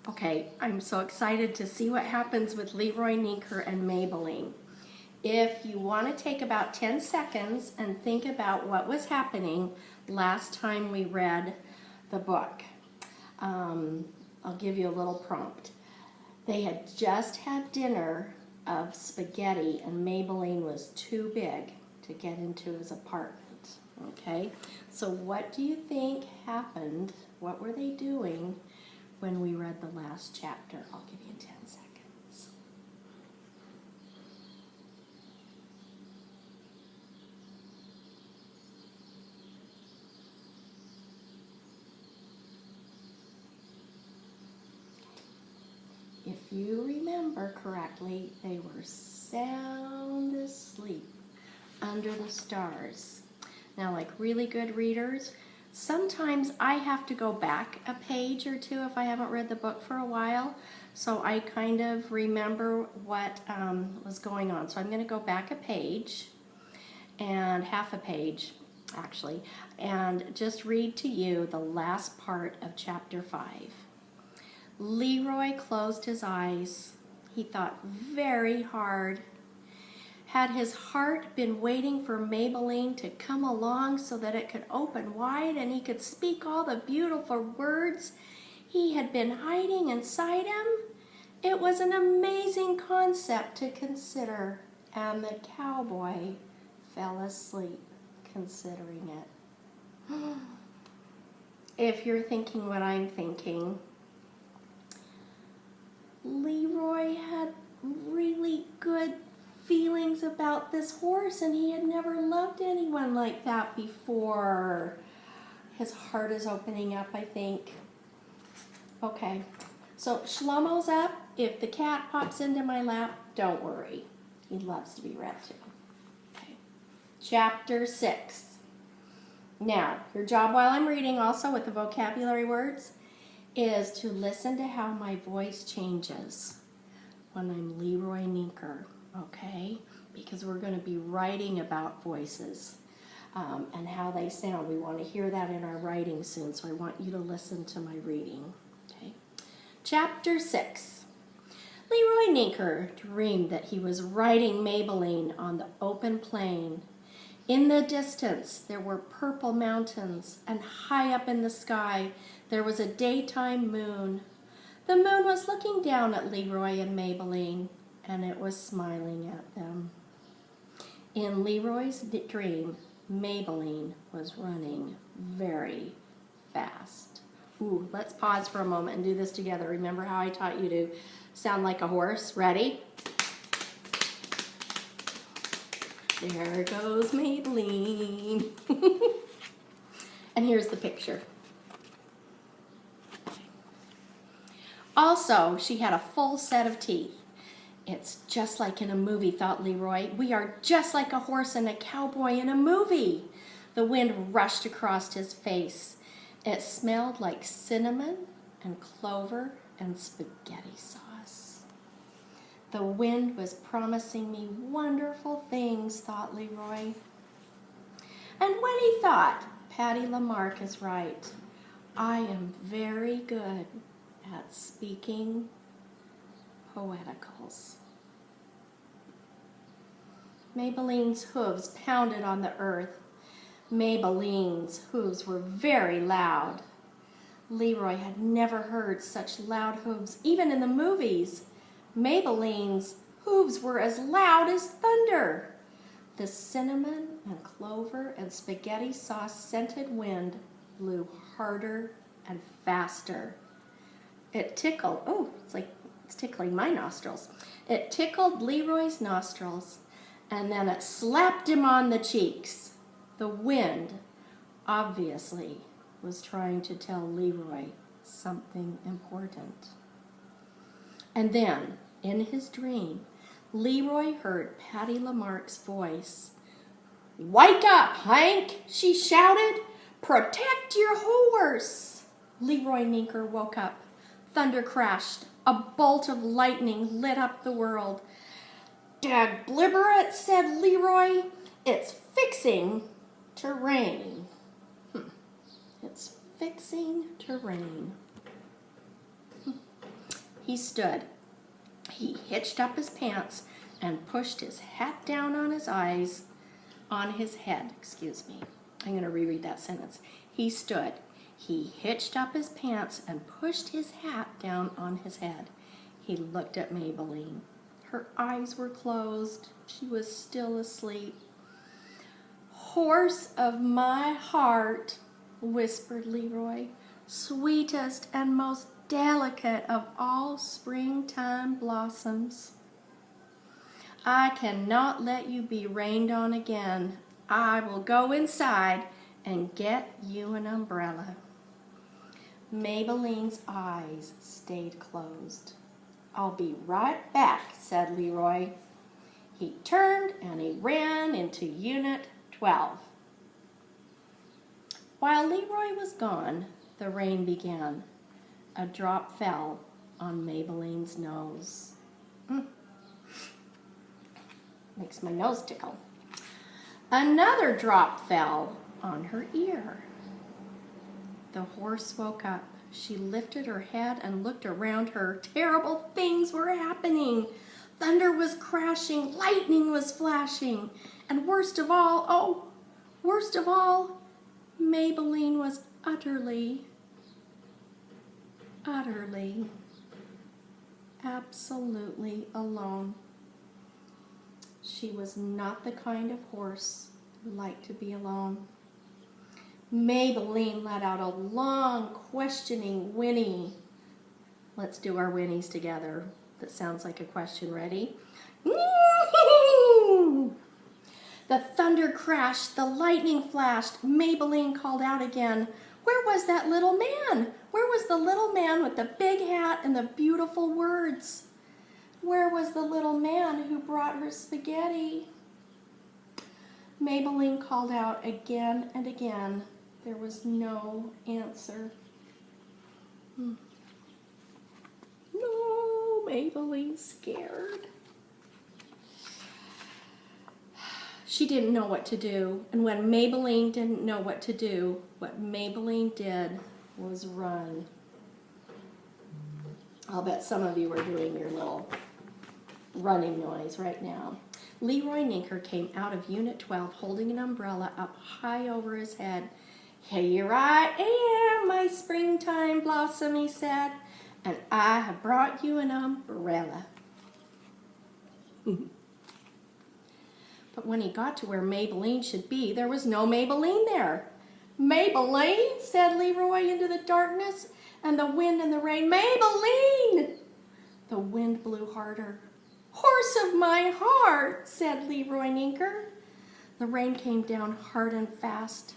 Okay, I'm so excited to see what happens with Leroy Neeker and Maybelline. If you want to take about 10 seconds and think about what was happening last time we read the book, I'll give you a little prompt. They had just had dinner of spaghetti and Maybelline was too big to get into his apartment. Okay, so what do you think happened? What were they doing when we read the last chapter? I'll give you 10 seconds. If you remember correctly, they were sound asleep under the stars. Now, like really good readers, sometimes I have to go back a page or two if I haven't read the book for a while, so I kind of remember what was going on. So I'm going to go back a page, and half a page actually, and just read to you the last part of chapter 5. Leroy closed his eyes. He thought very hard. Had his heart been waiting for Maybelline to come along so that it could open wide and he could speak all the beautiful words he had been hiding inside him? It was an amazing concept to consider, and the cowboy fell asleep considering it. If you're thinking what I'm thinking, Leroy had really good feelings about this horse, and he had never loved anyone like that before. His heart is opening up, I think. Okay, so Shlomo's up. If the cat pops into my lap, don't worry. He loves to be read to. Okay. Chapter 6. Now, your job while I'm reading also with the vocabulary words is to listen to how my voice changes when I'm Leroy Neeker. Okay, because we're going to be writing about voices and how they sound. We want to hear that in our writing soon, so I want you to listen to my reading. Okay, Chapter 6. Leroy Neeker dreamed that he was riding Maybelline on the open plain. In the distance, there were purple mountains, and high up in the sky, there was a daytime moon. The moon was looking down at Leroy and Maybelline, and it was smiling at them. In Leroy's dream, Maybelline was running very fast. Ooh, let's pause for a moment and do this together. Remember how I taught you to sound like a horse? Ready? There goes Maybelline. And here's the picture. Also, she had a full set of teeth. It's just like in a movie, thought Leroy. We are just like a horse and a cowboy in a movie. The wind rushed across his face. It smelled like cinnamon and clover and spaghetti sauce. The wind was promising me wonderful things, thought Leroy. And when he thought, Patty Lamarck is right. I am very good at speaking poeticals. Maybelline's hooves pounded on the earth. Maybelline's hooves were very loud. Leroy had never heard such loud hooves, even in the movies. Maybelline's hooves were as loud as thunder. The cinnamon and clover and spaghetti sauce scented wind blew harder and faster. It tickled, it's tickling my nostrils. It tickled Leroy's nostrils, and then it slapped him on the cheeks. The wind, obviously, was trying to tell Leroy something important. And then, in his dream, Leroy heard Patty Lamarck's voice. "Wake up, Hank," she shouted. "Protect your horse." Leroy Neeker woke up. Thunder crashed. A bolt of lightning lit up the world. "Dag blibber it," said Leroy. "It's fixing to rain." It's fixing to rain. he stood. He hitched up his pants and pushed his hat down on his head, excuse me. I'm going to reread that sentence. He stood. He hitched up his pants and pushed his hat down on his head. He looked at Maybelline. Her eyes were closed. She was still asleep. "Horse of my heart," whispered Leroy, "sweetest and most delicate of all springtime blossoms. I cannot let you be rained on again. I will go inside and get you an umbrella." Maybelline's eyes stayed closed. "I'll be right back," said Leroy. He turned and he ran into Unit 12. While Leroy was gone, the rain began. A drop fell on Maybelline's nose. Makes my nose tickle. Another drop fell on her ear. The horse woke up. She lifted her head and looked around her. Terrible things were happening. Thunder was crashing, lightning was flashing, and worst of all, Maybelline was utterly, absolutely alone. She was not the kind of horse who liked to be alone. Maybelline let out a long, questioning whinny. Let's do our whinnies together. That sounds like a question. Ready? The thunder crashed, the lightning flashed. Maybelline called out again. Where was that little man? Where was the little man with the big hat and the beautiful words? Where was the little man who brought her spaghetti? Maybelline called out again and again. There was no answer. No, Maybelline's scared. She didn't know what to do, and when Maybelline didn't know what to do, what Maybelline did was run. I'll bet some of you are doing your little running noise right now. Leroy Ninker came out of Unit 12 holding an umbrella up high over his head. "Here I am, my springtime blossom," he said, "and I have brought you an umbrella." But when he got to where Maybelline should be, there was no Maybelline there. "Maybelline," said Leroy into the darkness and the wind and the rain. "Maybelline!" The wind blew harder. "Horse of my heart," said Leroy Ninker. The rain came down hard and fast.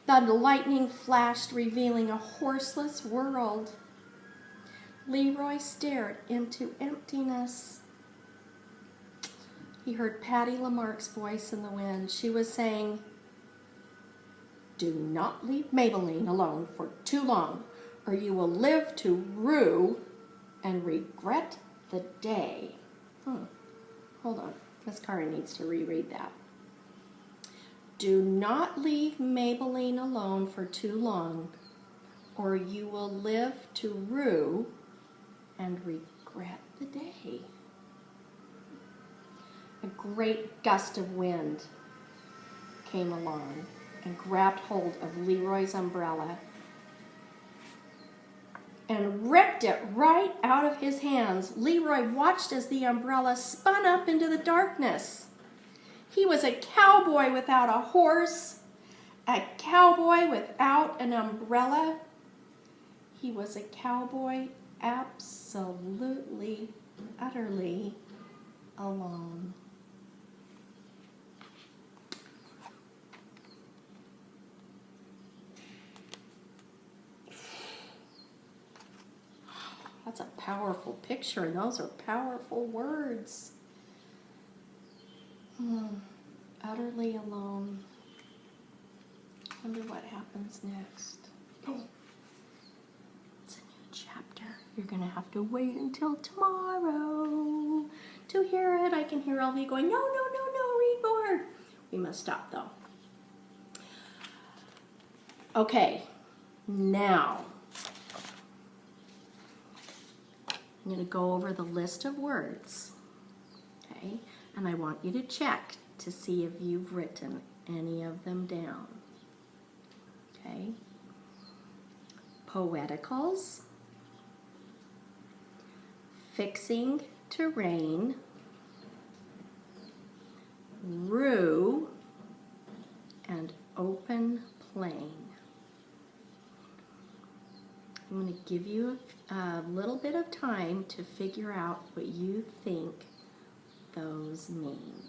The lightning flashed, revealing a horseless world. Leroy stared into emptiness. He heard Patty Lamarck's voice in the wind. She was saying, "Do not leave Maybelline alone for too long, or you will live to rue and regret the day." Hold on. Miss Cara needs to reread that. "Do not leave Maybelline alone for too long, or you will live to rue and regret the day." A great gust of wind came along and grabbed hold of Leroy's umbrella and ripped it right out of his hands. Leroy watched as the umbrella spun up into the darkness. He was a cowboy without a horse, a cowboy without an umbrella. He was a cowboy absolutely, utterly alone. That's a powerful picture, and those are powerful words. Utterly alone. Wonder what happens next. It's a new chapter. You're going to have to wait until tomorrow to hear it. I can hear LV going, no, read more. We must stop, though. Okay, now. I'm going to go over the list of words, okay? And I want you to check to see if you've written any of them down, okay? Poeticals, fixing to rain, rue, and open plain. I'm going to give you a little bit of time to figure out what you think those mean.